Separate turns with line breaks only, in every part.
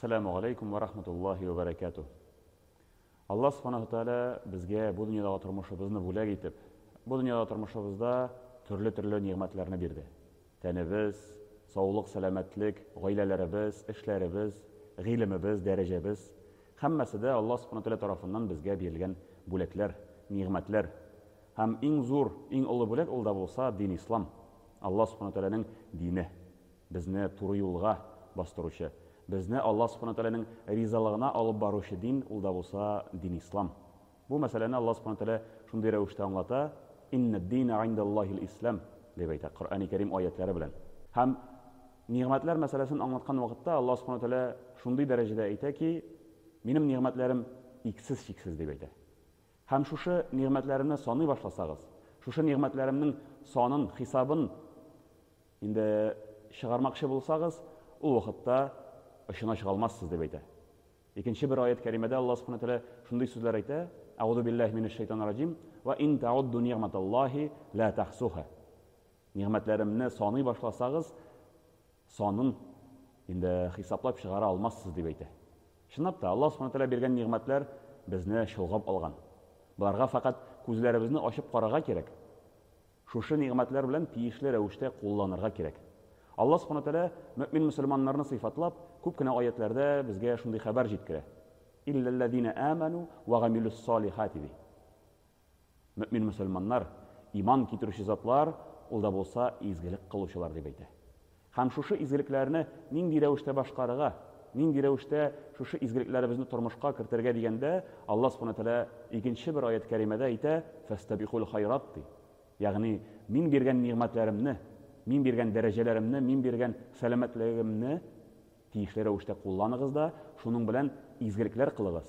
Assalamu alaikum wa rahmatullahi wa barakatuh. Allah subhanahu ta'ala bizga bu dunyoda turmushimizni bo'lak etib, bu dunyoda turmushimizda turli ne'matlarni berdi. Tanimiz, sog'liq, salomatlik, oilalarimiz, ishlarimiz, ilmimiz, darajamiz hammasida Allah subhanahu ta'ala tomonidan bizga berilgan bo'laklar, ne'matlar. Ham eng zo'r, eng ulug' bo'lak unda bo'lsa din islom. Allah subhanahu ta'alaning dini bizni to'g'ri yo'lga bostiruvchi, bizni Allah subhanahu ta'alaning rizolig'iga olib boruvchi din unda bo'lsa din islom. Bu masalani Allah subhanahu ta'ala shunday ravishda anglata: "Innad-dina 'indallohil islam" deb aytadi Qur'oni Karim oyatlari bilan. Ham ne'matlar masalasini anglatgan vaqtda Allah subhanahu ta'ala shunday darajada aytadiki, "Mening ne'matlarim iksiz cheksiz" deb aytadi. Ham shu ne'matlarimni soniy boshlasangiz, shu ne'matlarimning sonin, hisobini endi chiqarmoqchi bo'lsangiz, u vaqtda ishini chiqa olmassiz deb aytadi. Ikkinchi bir oyat karimada Alloh subhanahu taolo shunday so'zlar aytadi: "A'udhu billahi minash shaytonir rojim va in ta'uddu ni'matallohi la tahsuha." Ne'matlarimni soniy boshlasangiz, sonin endi hisoblab chiqara olmassiz deb aytadi. Shunabda Alloh subhanahu taolo bergan ne'matlar bizni shulg'ab olgan. Bularga faqat ko'zlarimizni ochib qaraga kerak. Shu ne'matlar bilan tegishli ravishda qo'llanirga kerak. Alloh subhanahu taolo mu'min musulmonlarni sifatlab ko'pgina oyatlarda bizga shunday xabar yetkazadi: "Illallazina amanu va amilus solihati." Mu'min musulmonlar, iymon keltiruvchi zotlar, ular bo'lsa izgilik qiluvchilar deb aytadi. Ham shu izgiliklarni ningdi ravishda boshqariga, ningdi ravishda shu izgiliklarimizni turmushga kirtirga deganda Alloh subhanahu taolo ikkinchi bir oyat karimada aytadi: "Fastabiqul khayrat." Ya'ni men bergan ne'matlarimni, men bergan darajalarimni, men bergan salomatligimni tegishli ravishda qo'llaningizda, shuning bilan izgiliklar qiling'iz.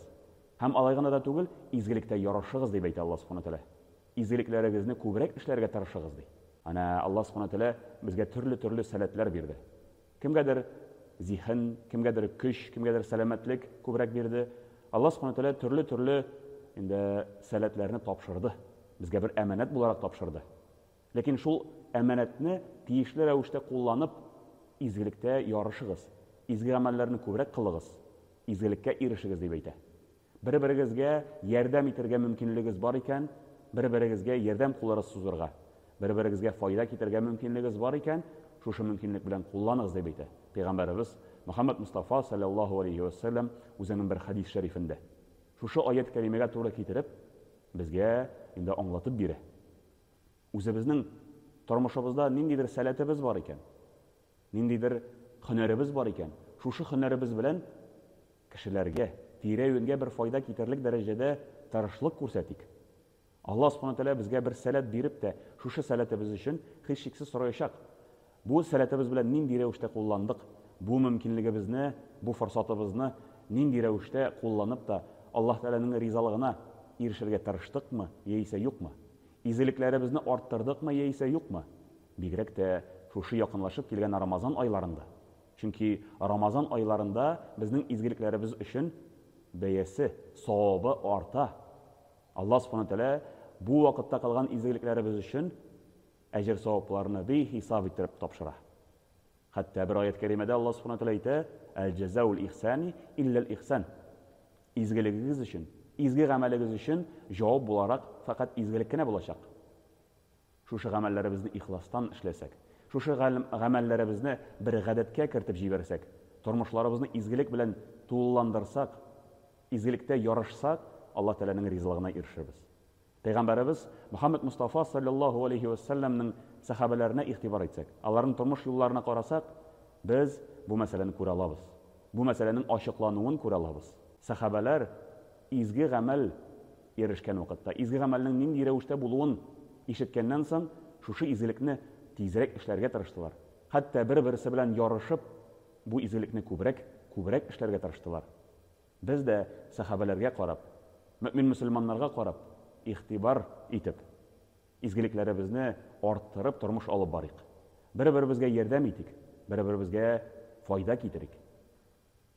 Ham alayg'inada tugul, izgilikda yorishig'iz deb aytadi Alloh subhanahu taolo. Izgiliklaringizni ko'proq ishlarga tirishig'iz deb. Ana Alloh subhanahu taolo bizga turli salatlar berdi. Kimgadir zihn, kimgadir kuch, kimgadir salomatlik ko'proq berdi. Alloh subhanahu taolo turli endi salatlarni topshirdi. Bizga bir amanat bo'larak topshirdi. Lekin shu amanatni tegishli ravishda qo'llanib, izgilikda yorishig'iz, izgi amallarni ko'proq qiling'iz, izgilikka erishig'iz deb aytadi. Bir-biringizga yordam etirga mumkinligingiz bor ekan, bir-biringizga yordam qo'llaringiz suzirga, bir-biringizga foyda keltirga mumkinligingiz bor ekan, shu mumkinlik bilan qo'llaningiz deb aytadi. Payg'ambarimiz Muhammad Mustafa sallallohu alayhi vasallam o'zining bir hadis sharifida shu oyat kalimaga to'g'ri keltirib bizga endi anglatib beradi. O'zimizning turmushimizda nindidir salatimiz bor ekan, nindidir hunarimiz bor ekan, shu hunarimiz bilan kishilarga, tira-yo'nga bir foyda keltirlik darajada tirishlik ko'rsatik. Alloh subhanahu taolo bizga bir salat beribdi, shu salatimiz uchun hech cheksiz so'rayshaq. Bu salatimiz bilan nindi ravishda qo'llandik, bu mumkinligimizni, bu fursatimizni nindi ravishda qo'llanib da Alloh taolaning rizolig'iga erishishga tirishdikmi, yo'qsa yo'qmi? İzliklarimizni orttirdikmi, yo'qsa yo'qmi? Bigrakda shu yaqinlashib kelgan Ramazon oylarında. Chunki Ramazon oylarında bizning izgiliklarimiz uchun bayasi, savobi orta. Alloh subhanahu taolo bu vaqtda qilgan izgiliklarimiz uchun ajr savoblarini behisob etib topshiradi. Hatto bir oyat karimada Alloh subhanahu taolo aytadi: "Al-jazaul ihsani illa al-ihsan." İzgiligingiz uchun, izgi amaligingiz uchun javob bo'larak faqat izgilikgina bo'lacak. Shu amallarimizni ixlosdan ishlasak, shu amallarimizni bir g'adatga kiritib jibersak, turmushlarimizni izgilik bilan to'llandirsak, izgilikda yorishsak, Alloh taolaning rizolig'iga erishamiz. Payg'ambarimiz Muhammad Mustafa sallallohu alayhi vasallamning sahobalarına e'tibor etsak, ularning turmush yo'llarini qarasak, biz bu masalani ko'ra olamiz. Bu masalaning ochiqlanuvini ko'ra olamiz. Sahobalar izgi amal erishgan vaqtda, izgi amalning nindi ravishda bo'luvini eshitgandan so'ng shu izgilikni tezroq ishlarga tirishdilar. Hatto bir-birisi bilan yorishib, bu izgilikni ko'proq ishlarga tirishdilar. Biz de sahobalarga qarab, mu'min musulmonlarga qarab, e'tibor etib, izgiliklarimizni orttirib turmush olib borik. Bir-birimizga yordam etik, bir-birimizga foyda keltirik.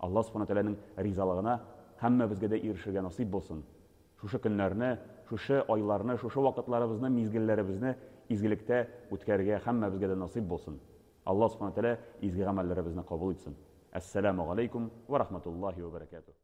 Alloh subhanahu taolaning rizolig'iga hamma bizga da erishishga nasib bo'lsin. Shu kunlarni, shu oylarni, shu vaqtlarimizni, mezgillarimizni izgilikda o'tkazishga hamma bizga da nasib bo'lsin. Alloh subhanahu taolo izgi amallarimizni qabul etsin. Әссәламу алейкум ва рахматуллахи ва баракатух.